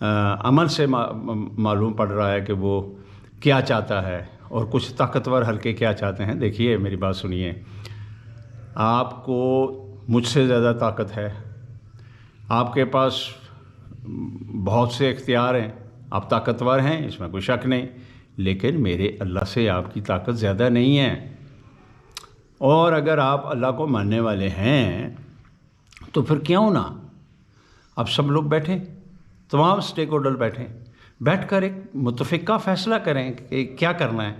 عمل سے معلوم پڑ رہا ہے کہ وہ کیا چاہتا ہے، اور کچھ طاقتور حلقے کیا چاہتے ہیں۔ دیکھیے میری بات سنیے، آپ کو مجھ سے زیادہ طاقت ہے، آپ کے پاس بہت سے اختیار ہیں، آپ طاقتور ہیں، اس میں کوئی شک نہیں، لیکن میرے اللہ سے آپ کی طاقت زیادہ نہیں ہے۔ اور اگر آپ اللہ کو ماننے والے ہیں تو پھر کیوں نہ اب سب لوگ بیٹھیں، تمام اسٹیک ہولڈر بیٹھیں، بیٹھ کر ایک متفقہ فیصلہ کریں کہ کیا کرنا ہے۔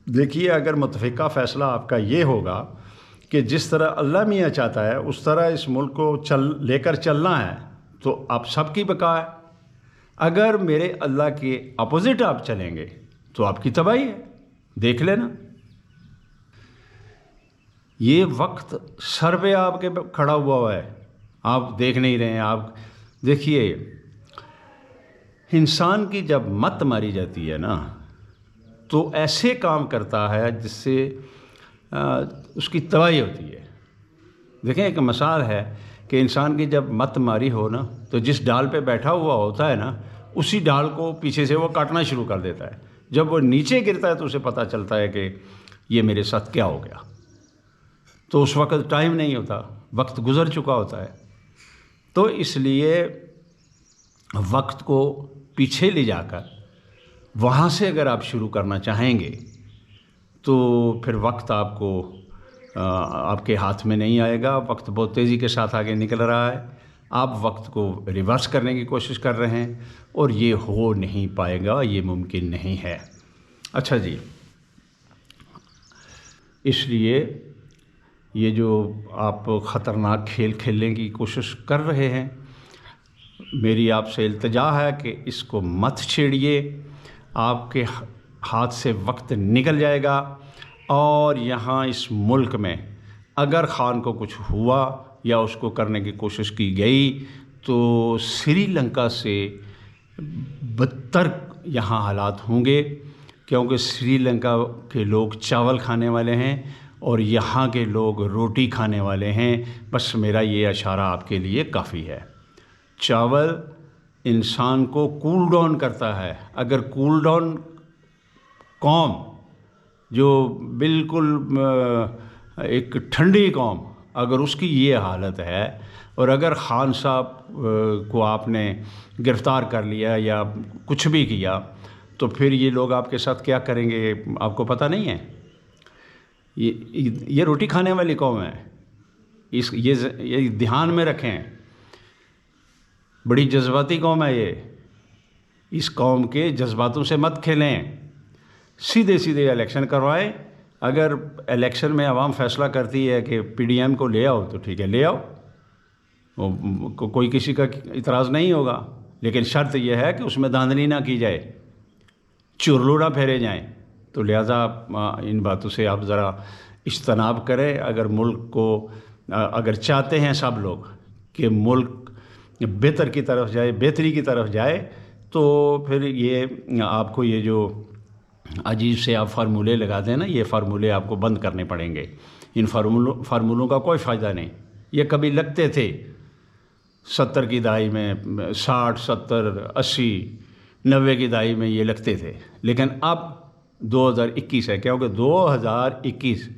دیکھیے اگر متفقہ فیصلہ آپ کا یہ ہوگا کہ جس طرح اللہ میاں چاہتا ہے اس طرح اس ملک کو لے کر چلنا ہے تو آپ سب کی بقا ہے۔ اگر میرے اللہ کے اپوزٹ آپ چلیں گے تو آپ کی تباہی ہے، دیکھ لینا۔ یہ وقت سر پہ آپ کے کھڑا ہوا ہے، آپ دیکھ نہیں رہے ہیں۔ آپ دیکھیے انسان کی جب مت ماری جاتی ہے نا تو ایسے کام کرتا ہے جس سے اس کی تباہی ہوتی ہے۔ دیکھیں ایک مثال ہے کہ انسان کی جب مت ماری ہو نا تو جس ڈال پہ بیٹھا ہوا ہوتا ہے نا اسی ڈال کو پیچھے سے وہ کاٹنا شروع کر دیتا ہے۔ جب وہ نیچے گرتا ہے تو اسے پتہ چلتا ہے کہ یہ میرے ساتھ کیا ہو گیا، تو اس وقت ٹائم نہیں ہوتا، وقت گزر چکا ہوتا ہے۔ تو اس لیے وقت کو پیچھے لے جا کر وہاں سے اگر آپ شروع کرنا چاہیں گے تو پھر وقت آپ کو آپ کے ہاتھ میں نہیں آئے گا۔ وقت بہت تیزی کے ساتھ آگے نکل رہا ہے، آپ وقت کو ریورس کرنے کی کوشش کر رہے ہیں اور یہ ہو نہیں پائے گا، یہ ممکن نہیں ہے۔ اچھا جی، اس لیے یہ جو آپ خطرناک کھیل کھیلنے کی کوشش کر رہے ہیں، میری آپ سے التجا ہے کہ اس کو مت چھیڑیے، آپ کے ہاتھ سے وقت نکل جائے گا۔ اور یہاں اس ملک میں اگر خان کو کچھ ہوا یا اس کو کرنے کی کوشش کی گئی تو سری لنکا سے بدتر یہاں حالات ہوں گے، کیونکہ سری لنکا کے لوگ چاول کھانے والے ہیں اور یہاں کے لوگ روٹی کھانے والے ہیں۔ بس میرا یہ اشارہ آپ کے لیے کافی ہے۔ چاول انسان کو کول ڈاؤن کرتا ہے۔ اگر کول ڈاؤن قوم جو بالکل ایک ٹھنڈی قوم، اگر اس کی یہ حالت ہے، اور اگر خان صاحب کو آپ نے گرفتار کر لیا یا کچھ بھی کیا تو پھر یہ لوگ آپ کے ساتھ کیا کریں گے آپ کو پتہ نہیں ہے۔ یہ روٹی کھانے والی قوم ہے، یہ دھیان میں رکھیں۔ بڑی جذباتی قوم ہے یہ، اس قوم کے جذباتوں سے مت کھیلیں، سیدھے سیدھے الیکشن کروائیں۔ اگر الیکشن میں عوام فیصلہ کرتی ہے کہ پی ڈی ایم کو لے آؤ تو ٹھیک ہے، لے آؤ، کوئی کسی کا اعتراض نہیں ہوگا، لیکن شرط یہ ہے کہ اس میں دھاندلی نہ کی جائے، چرلو نہ پھیرے جائیں۔ تو لہٰذا ان باتوں سے آپ ذرا اجتناب کریں۔ اگر ملک کو اگر چاہتے ہیں سب لوگ کہ ملک بہتر کی طرف جائے، بہتری کی طرف جائے، تو پھر یہ آپ کو یہ جو عجیب سے آپ فارمولے لگاتے ہیں نا، یہ فارمولے آپ کو بند کرنے پڑیں گے۔ ان فارمولوں کا کوئی فائدہ نہیں۔ یہ کبھی لگتے تھے 70 کی دہائی میں، 60 70 80 90 کی دہائی میں یہ لگتے تھے، لیکن اب 2021 ہے، کیونکہ 2021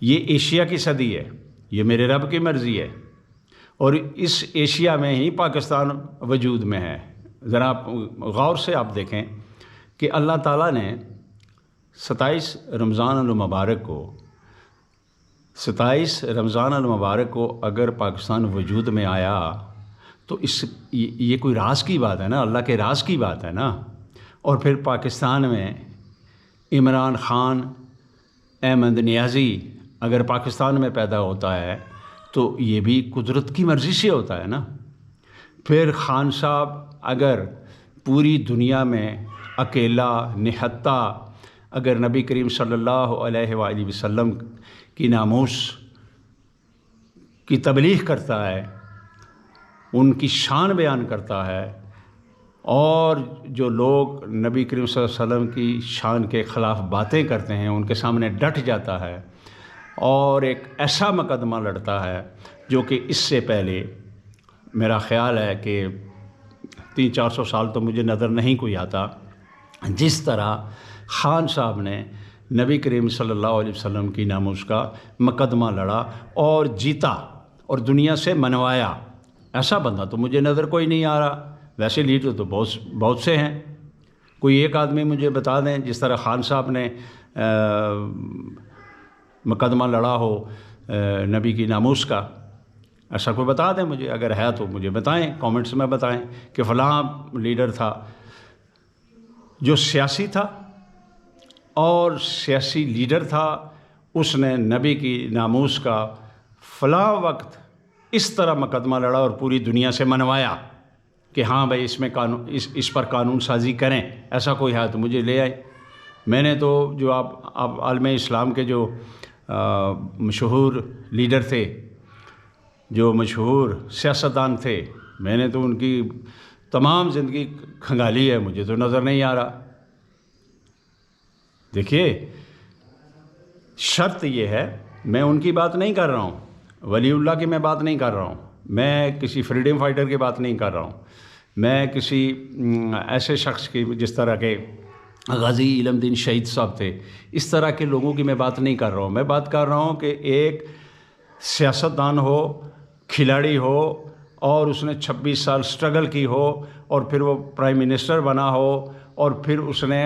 یہ ایشیا کی صدی ہے، یہ میرے رب کی مرضی ہے، اور اس ایشیا میں ہی پاکستان وجود میں ہے۔ ذرا آپ غور سے آپ دیکھیں کہ اللہ تعالیٰ نے 27 رمضان المبارک کو اگر پاکستان وجود میں آیا تو یہ کوئی راز کی بات ہے نا، اللہ کے راز کی بات ہے نا۔ اور پھر پاکستان میں عمران خان، احمد نیازی اگر پاکستان میں پیدا ہوتا ہے تو یہ بھی قدرت کی مرضی سے ہوتا ہے نا۔ پھر خان صاحب اگر پوری دنیا میں اکیلا نہتا اگر نبی کریم صلی اللہ علیہ وآلہ وسلم کی ناموس کی تبلیغ کرتا ہے، ان کی شان بیان کرتا ہے، اور جو لوگ نبی کریم صلی اللہ علیہ وسلم کی شان کے خلاف باتیں کرتے ہیں ان کے سامنے ڈٹ جاتا ہے اور ایک ایسا مقدمہ لڑتا ہے جو کہ اس سے پہلے میرا خیال ہے کہ 300-400 سال تو مجھے نظر نہیں کوئی آتا جس طرح خان صاحب نے نبی کریم صلی اللہ علیہ وسلم کی ناموس کا مقدمہ لڑا اور جیتا اور دنیا سے منوایا. ایسا بندہ تو مجھے نظر کوئی نہیں آ رہا. ویسے لیڈر تو بہت سے ہیں. کوئی ایک آدمی مجھے بتا دیں جس طرح خان صاحب نے مقدمہ لڑا ہو نبی کی ناموس کا. ایسا کوئی بتا دیں مجھے، اگر ہے تو مجھے بتائیں، کامنٹس میں بتائیں کہ فلاں لیڈر تھا جو سیاسی تھا اور سیاسی لیڈر تھا، اس نے نبی کی ناموس کا فلاں وقت اس طرح مقدمہ لڑا اور پوری دنیا سے منوایا کہ ہاں بھائی اس میں قانون اس پر قانون سازی کریں. ایسا کوئی ہے تو مجھے لے آئے. میں نے تو جو آپ عالم اسلام کے جو مشہور لیڈر تھے، جو مشہور سیاستدان تھے، میں نے تو ان کی تمام زندگی کھنگالی ہے، مجھے تو نظر نہیں آ رہا. دیکھیے شرط یہ ہے، میں ان کی بات نہیں کر رہا ہوں، ولی اللہ کی میں بات نہیں کر رہا ہوں، میں کسی فریڈم فائٹر کی بات نہیں کر رہا ہوں، میں کسی ایسے شخص کی جس طرح کے غازی علم دین شہید صاحب تھے، اس طرح کے لوگوں کی میں بات نہیں کر رہا ہوں. میں بات کر رہا ہوں کہ ایک سیاستدان ہو، کھلاڑی ہو، اور اس نے 26 سال سٹرگل کی ہو اور پھر وہ پرائم منسٹر بنا ہو اور پھر اس نے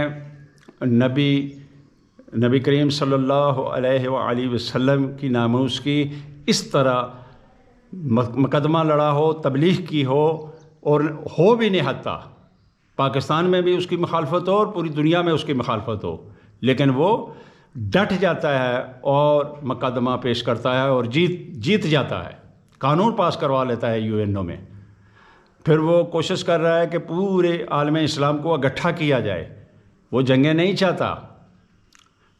نبی کریم صلی اللہ علیہ وآلہ وسلم کی ناموس کی اس طرح مقدمہ لڑا ہو، تبلیغ کی ہو اور ہو بھی نہیں حتیٰ پاکستان میں بھی اس کی مخالفت ہو اور پوری دنیا میں اس کی مخالفت ہو، لیکن وہ ڈٹ جاتا ہے اور مقدمہ پیش کرتا ہے اور جیت جاتا ہے، قانون پاس کروا لیتا ہے UN میں. پھر وہ کوشش کر رہا ہے کہ پورے عالم اسلام کو اکٹھا کیا جائے. وہ جنگیں نہیں چاہتا،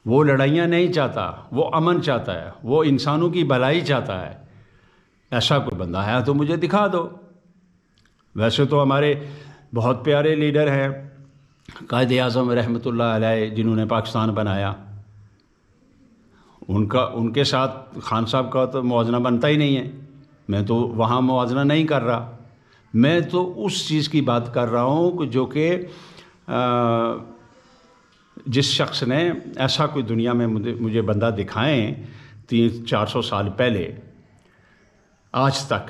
وہ لڑائیاں نہیں چاہتا، وہ امن چاہتا ہے، وہ انسانوں کی بھلائی چاہتا ہے. ایسا کوئی بندہ ہے تو مجھے دکھا دو. ویسے تو ہمارے بہت پیارے لیڈر ہیں، قائد اعظم رحمۃ اللہ علیہ، جنہوں نے پاکستان بنایا، ان کے ساتھ خان صاحب کا تو موازنہ بنتا ہی نہیں ہے. میں تو وہاں موازنہ نہیں کر رہا، میں تو اس چیز کی بات کر رہا ہوں جو کہ جس شخص نے ایسا کوئی دنیا میں مجھے بندہ دکھائیں 300-400 سال پہلے آج تک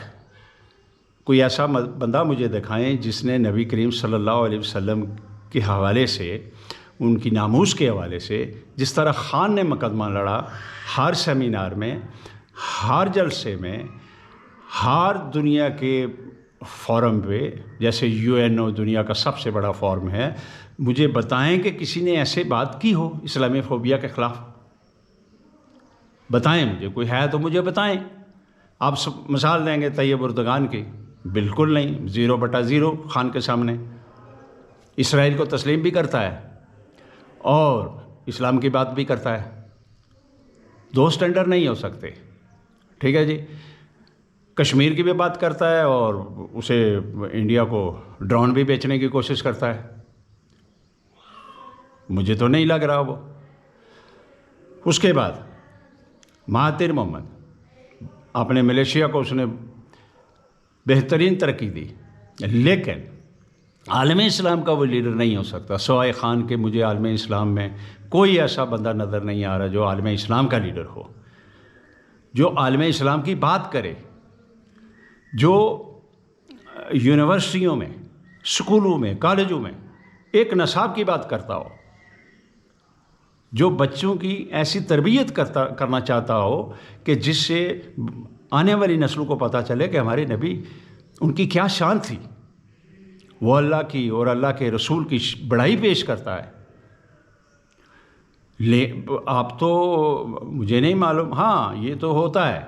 کوئی ایسا بندہ مجھے دکھائیں جس نے نبی کریم صلی اللہ علیہ وسلم کے حوالے سے، ان کی ناموس کے حوالے سے جس طرح خان نے مقدمہ لڑا، ہر سیمینار میں، ہر جلسے میں، ہر دنیا کے فورم پہ، جیسے UN دنیا کا سب سے بڑا فورم ہے، مجھے بتائیں کہ کسی نے ایسے بات کی ہو اسلامی فوبیا کے خلاف. بتائیں مجھے، کوئی ہے تو مجھے بتائیں. آپ مثال دیں گے طیب اردگان کی، بالکل نہیں، 0/0 خان کے سامنے. اسرائیل کو تسلیم بھی کرتا ہے اور اسلام کی بات بھی کرتا ہے. دو سٹینڈرڈ نہیں ہو سکتے. ٹھیک ہے جی. کشمیر کی بھی بات کرتا ہے اور اسے انڈیا کو ڈرون بھی بیچنے کی کوشش کرتا ہے. مجھے تو نہیں لگ رہا وہ. اس کے بعد مہاتیر محمد، اپنے ملیشیا کو اس نے بہترین ترقی دی، لیکن عالم اسلام کا وہ لیڈر نہیں ہو سکتا سوائے خان کے. مجھے عالم اسلام میں کوئی ایسا بندہ نظر نہیں آ رہا جو عالم اسلام کا لیڈر ہو، جو عالم اسلام کی بات کرے، جو یونیورسٹیوں میں، اسکولوں میں، کالجوں میں ایک نصاب کی بات کرتا ہو، جو بچوں کی ایسی تربیت کرنا چاہتا ہو کہ جس سے آنے والی نسلوں کو پتہ چلے کہ ہمارے نبی، ان کی کیا شان تھی. وہ اللہ کی اور اللہ کے رسول کی بڑائی پیش کرتا ہے. آپ تو مجھے نہیں معلوم. ہاں یہ تو ہوتا ہے،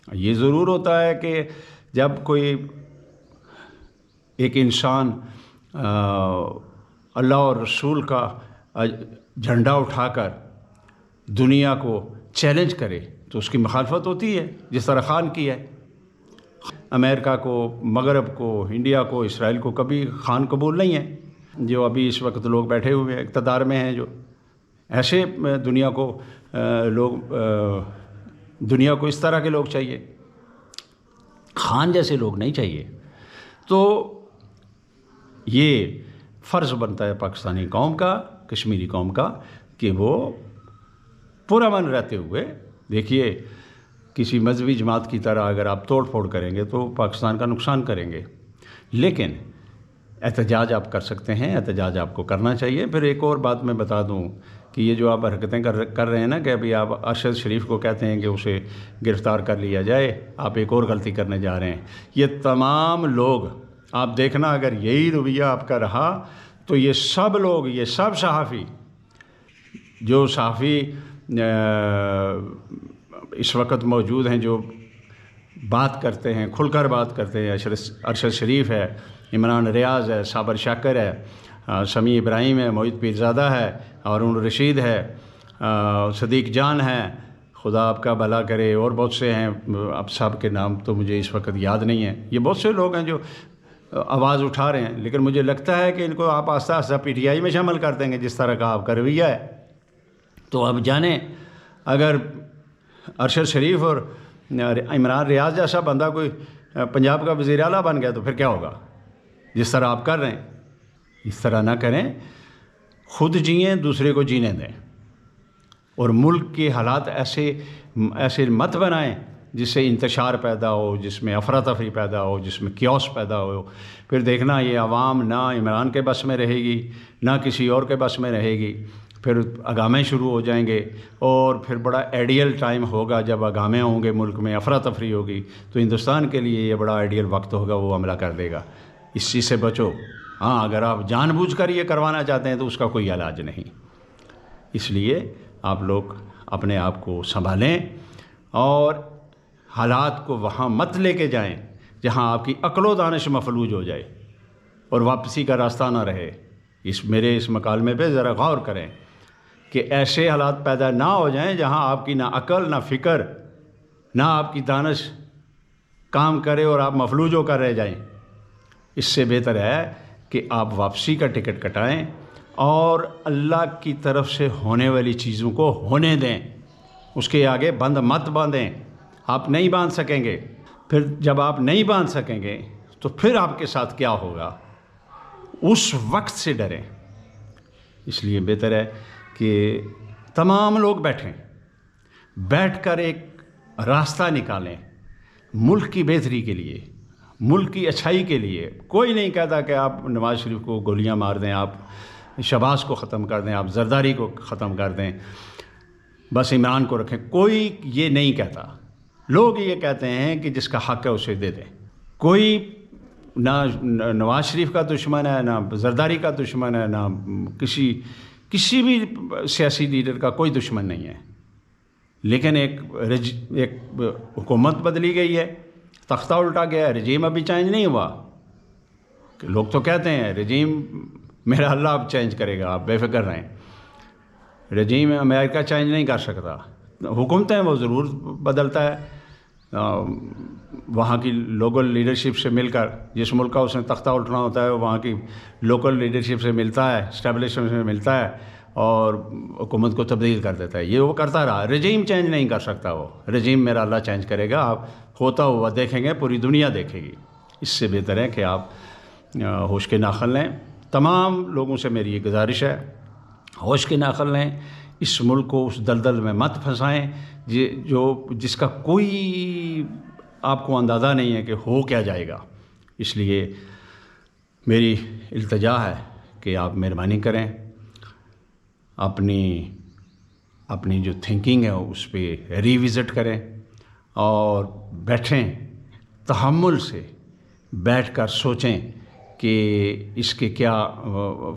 یہ ضرور ہوتا ہے کہ جب کوئی ایک انسان اللہ اور رسول کا جھنڈا اٹھا کر دنیا کو چیلنج کرے تو اس کی مخالفت ہوتی ہے، جس طرح خان کی ہے. امریکہ کو، مغرب کو، انڈیا کو، اسرائیل کو کبھی خان قبول نہیں ہے. جو ابھی اس وقت لوگ بیٹھے ہوئے ہیں اقتدار میں ہیں، جو ایسے دنیا کو اس طرح کے لوگ چاہیے، خان جیسے لوگ نہیں چاہیے. تو یہ فرض بنتا ہے پاکستانی قوم کا، کشمیری قوم کا، کہ وہ پرامن رہتے ہوئے، دیکھیے کسی مذہبی جماعت کی طرح اگر آپ توڑ پھوڑ کریں گے تو پاکستان کا نقصان کریں گے، لیکن احتجاج آپ کر سکتے ہیں، احتجاج آپ کو کرنا چاہیے۔ پھر ایک اور بات میں بتا دوں کہ یہ جو آپ حرکتیں کر رہے ہیں نا، کہ ابھی آپ ارشد شریف کو کہتے ہیں کہ اسے گرفتار کر لیا جائے، آپ ایک اور غلطی کرنے جا رہے ہیں۔ یہ تمام لوگ، آپ دیکھنا اگر یہی رویہ آپ کا رہا تو یہ سب لوگ، یہ سب صحافی، جو صحافی اس وقت موجود ہیں، جو بات کرتے ہیں، کھل کر بات کرتے ہیں، ارشد شریف ہے، عمران ریاض ہے، صابر شاکر ہے، سمیع ابراہیم ہے، موحد پیرزادہ ہے، ہارون رشید ہے، صدیق جان ہے، خدا آپ کا بھلا کرے، اور بہت سے ہیں، اب سب کے نام تو مجھے اس وقت یاد نہیں ہیں۔ یہ بہت سے لوگ ہیں جو آواز اٹھا رہے ہیں، لیکن مجھے لگتا ہے کہ ان کو آپ آہستہ آہستہ پی ٹی آئی میں شامل کر دیں گے، جس طرح کا آپ کا رویہ ہے۔ تو اب جانیں، اگر ارشد شریف اور عمران ریاض جیسا بندہ کوئی پنجاب کا وزیر اعلیٰ بن گیا تو پھر کیا ہوگا؟ جس طرح آپ کر رہے ہیں اس طرح نہ کریں، خود جئیں، دوسرے کو جینے دیں، اور ملک کے حالات ایسے مت بنائیں جس سے انتشار پیدا ہو، جس میں افراتفری پیدا ہو، جس میں کیوس پیدا ہو۔ پھر دیکھنا یہ عوام نہ عمران کے بس میں رہے گی، نہ کسی اور کے بس میں رہے گی، پھر اگامے شروع ہو جائیں گے، اور پھر بڑا آئیڈیل ٹائم ہوگا جب اگامے ہوں گے، ملک میں افراتفری ہوگی، تو ہندوستان کے لیے یہ بڑا آئیڈیل وقت ہوگا، وہ حملہ کر دے گا۔ اس چیز سے بچو۔ ہاں، اگر آپ جان بوجھ کر یہ کروانا چاہتے ہیں تو اس کا کوئی علاج نہیں۔ اس لیے آپ لوگ اپنے آپ کو سنبھالیں اور حالات کو وہاں مت لے کے جائیں جہاں آپ کی عقل و دانش مفلوج ہو جائے اور واپسی کا راستہ نہ رہے۔ میرے اس مکالمے پہ ذرا غور کریں کہ ایسے حالات پیدا نہ ہو جائیں جہاں آپ کی نہ عقل، نہ فکر، نہ آپ کی دانش کام کرے اور آپ مفلوج ہو کر رہ جائیں۔ اس سے بہتر ہے کہ آپ واپسی کا ٹکٹ کٹائیں اور اللہ کی طرف سے ہونے والی چیزوں کو ہونے دیں، اس کے آگے بند مت باندھیں۔ آپ نہیں باندھ سکیں گے، پھر جب آپ نہیں باندھ سکیں گے تو پھر آپ کے ساتھ کیا ہوگا، اس وقت سے ڈریں۔ اس لیے بہتر ہے کہ تمام لوگ بیٹھ کر ایک راستہ نکالیں ملک کی بہتری کے لیے، ملک کی اچھائی کے لیے۔ کوئی نہیں کہتا کہ آپ نواز شریف کو گولیاں مار دیں، آپ شہباز کو ختم کر دیں، آپ زرداری کو ختم کر دیں، بس عمران کو رکھیں، کوئی یہ نہیں کہتا۔ لوگ یہ کہتے ہیں کہ جس کا حق ہے اسے دے دیں۔ کوئی نہ نواز شریف کا دشمن ہے، نہ زرداری کا دشمن ہے، نہ کسی بھی سیاسی لیڈر کا کوئی دشمن نہیں ہے، لیکن ایک حکومت بدلی گئی ہے، تختہ الٹا گیا ہے، رجیم ابھی چینج نہیں ہوا۔ لوگ تو کہتے ہیں رجیم میرا اللہ اب چینج کرے گا، آپ بے فکر رہیں۔ رجیم امریکہ چینج نہیں کر سکتا، حکومتیں وہ ضرور بدلتا ہے، وہاں کی لوکل لیڈرشپ سے مل کر، جس ملک کا اس نے تختہ الٹنا ہوتا ہے وہاں کی لوکل لیڈرشپ سے ملتا ہے، اسٹیبلشمنٹ سے ملتا ہے اور حکومت کو تبدیل کر دیتا ہے۔ یہ وہ کرتا رہا، رجیم چینج نہیں کر سکتا، وہ رجیم میرا اللہ چینج کرے گا، آپ ہوتا ہوا دیکھیں گے، پوری دنیا دیکھے گی۔ اس سے بہتر ہے کہ آپ ہوش کے ناخن لیں۔ تمام لوگوں سے میری یہ گزارش ہے، ہوش کے ناخن لیں، اس ملک کو اس دلدل میں مت پھنسائیں جس کا کوئی آپ کو اندازہ نہیں ہے کہ ہو کیا جائے گا۔ اس لیے میری التجا ہے کہ آپ مہربانی کریں، اپنی جو تھنکنگ ہے اس پہ ریوزٹ کریں اور بیٹھیں، تحمل سے بیٹھ کر سوچیں کہ اس کے کیا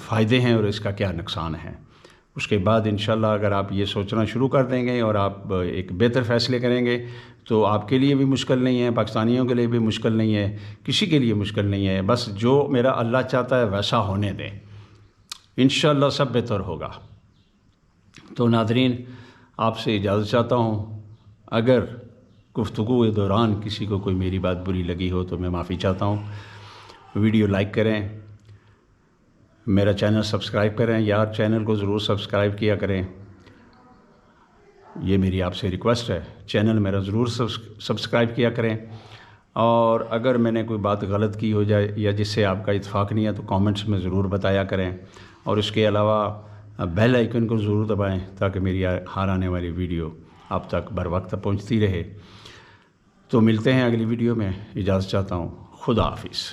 فائدے ہیں اور اس کا کیا نقصان ہے۔ اس کے بعد انشاءاللہ اگر آپ یہ سوچنا شروع کر دیں گے اور آپ ایک بہتر فیصلے کریں گے تو آپ کے لیے بھی مشکل نہیں ہے، پاکستانیوں کے لیے بھی مشکل نہیں ہے، کسی کے لیے مشکل نہیں ہے۔ بس جو میرا اللہ چاہتا ہے ویسا ہونے دیں، انشاءاللہ سب بہتر ہوگا۔ تو ناظرین، آپ سے اجازت چاہتا ہوں، اگر گفتگو کے دوران کسی کو کوئی میری بات بری لگی ہو تو میں معافی چاہتا ہوں۔ ویڈیو لائک کریں، میرا چینل سبسکرائب کریں، یار چینل کو ضرور سبسکرائب کیا کریں، یہ میری آپ سے ریکویسٹ ہے۔ چینل میرا ضرور سبسکرائب کیا کریں اور اگر میں نے کوئی بات غلط کی ہو جائے یا جس سے آپ کا اتفاق نہیں ہے تو کامنٹس میں ضرور بتایا کریں، اور اس کے علاوہ بیل آئیکن کو ضرور دبائیں تاکہ میری ہر آنے والی ویڈیو آپ تک بر وقت پہنچتی رہے۔ تو ملتے ہیں اگلی ویڈیو میں، اجازت چاہتا ہوں، خدا حافظ۔